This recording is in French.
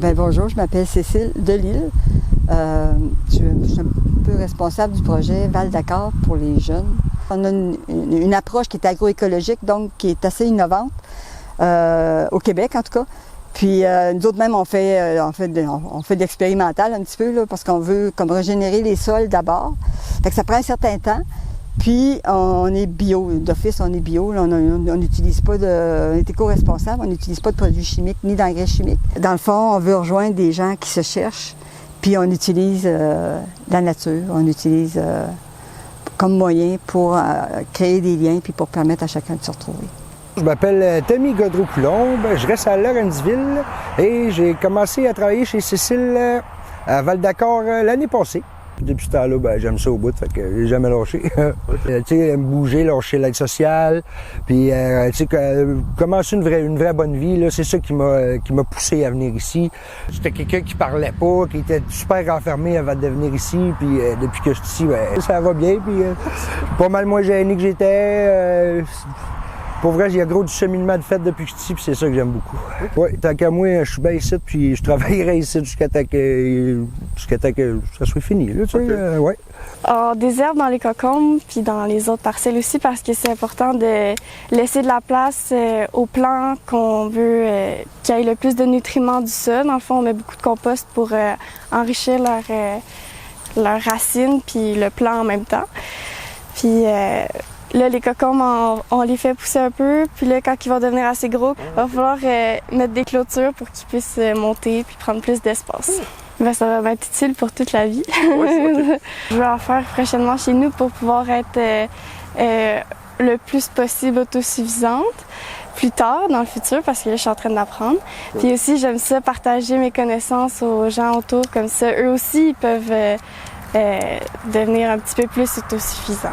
Bonjour, je m'appelle Cécile Delisle. Je suis un peu responsable du projet Val d'Accord pour les jeunes. On a une approche qui est agroécologique, donc qui est assez innovante, au Québec en tout cas. Puis nous autres même, on fait de l'expérimental un petit peu, là, parce qu'on veut comme régénérer les sols d'abord. Fait que ça prend un certain temps. Puis on est bio, d'office on est bio, là, on n'utilise pas on est éco-responsable, on n'utilise pas de produits chimiques ni d'engrais chimiques. Dans le fond, on veut rejoindre des gens qui se cherchent, puis on utilise la nature, on utilise comme moyen pour créer des liens puis pour permettre à chacun de se retrouver. Je m'appelle Tommy Gaudreau-Coulombe, je reste à Lawrenceville et j'ai commencé à travailler chez Cécile à Val d'Accord l'année passée. Depuis ce temps-là, j'aime ça au bout, fait que j'ai jamais lâché. Tu sais, me bouger, lâcher l'aide sociale, puis tu sais, commencer une vraie bonne vie, là, c'est ça qui m'a poussé à venir ici. J'étais quelqu'un qui parlait pas, qui était super renfermé avant de venir ici, puis depuis que je suis ici, ça va bien, puis pas mal moins gêné que j'étais. Pour vrai, il y a gros du cheminement de fait depuis que je suis ici, puis c'est ça que j'aime beaucoup. Oui, tant qu'à moi, je suis bien ici, puis je travaillerai ici jusqu'à temps que ça soit fini, là, tu sais, ouais. On désherbe dans les cocombes, puis dans les autres parcelles aussi, parce que c'est important de laisser de la place aux plants qu'on veut qu'il y ait le plus de nutriments du sol. Dans le fond, on met beaucoup de compost pour enrichir leurs racines, puis le plant en même temps. Puis là, les cocombes, on les fait pousser un peu, puis là, quand ils vont devenir assez gros, il va falloir mettre des clôtures pour qu'ils puissent monter puis prendre plus d'espace. Ça va être utile pour toute la vie. Okay. Je vais en faire prochainement chez nous pour pouvoir être le plus possible autosuffisante plus tard, dans le futur, parce que là, je suis en train d'apprendre. Puis aussi, j'aime ça, partager mes connaissances aux gens autour, comme ça, eux aussi, ils peuvent devenir un petit peu plus autosuffisants.